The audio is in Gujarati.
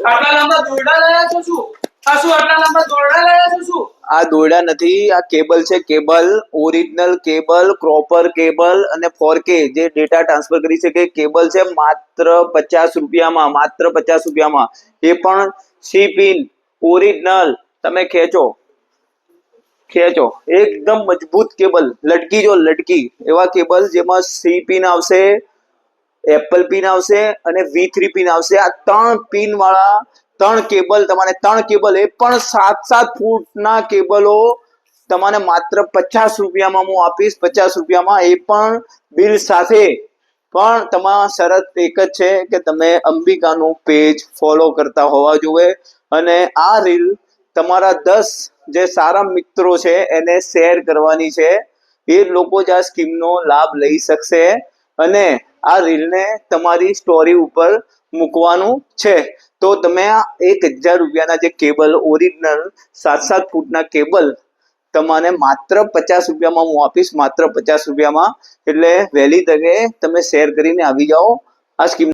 આટલા લાંબા દોરડા લાયા છો શું? આ શું આટલા લાંબા દોરડા લાયા છો શું? આ દોરડા નથી, આ કેબલ છે. Cable, original cable, proper cable અને 4K જે ડેટા ટ્રાન્સફર કરી શકે કેબલ છે. માત્ર 50 રૂપિયામાં, માત્ર 50 રૂપિયામાં. એ પણ સી પિન ઓરિજિનલ. તમે ખેંચો એકદમ મજબૂત કેબલ, લટકી જો લટકી એવા કેબલ જેમાં સી પિન આવશે, એપલ પિન આવશે અને V3 પિન આવશે. આ 3 પિન વાળા 3 કેબલ, તમારે 3 કેબલ, એ પણ 7-7 ફૂટના કેબલો તમારે માત્ર 50 રૂપિયામાં હું આપીશ. 50 રૂપિયામાં, એ પણ બિલ સાથે. પણ તમારા શરત એક જ છે કે તમે અંબિકાનું પેજ ફોલો કરતા હોવા જોઈએ અને આ રીલ તમારા 10 જે સારા મિત્રો છે એને શેર કરવાની છે. એ લોકો જ આ સ્કીમનો લાભ લઈ શકશે અને આ રીલને તમારી સ્ટોરી ઉપર મૂકવાનું છે. તો તમે આ 1000 રૂપિયાના જે કેબલ ઓરિજિનલ 7-7 ફૂટના કેબલ તમારે માત્ર 50 રૂપિયામાં હું આપીશ, માત્ર 50 રૂપિયામાં. એટલે વહેલી તકે તમે શેર કરીને આવી જાઓ આ સ્કીમ.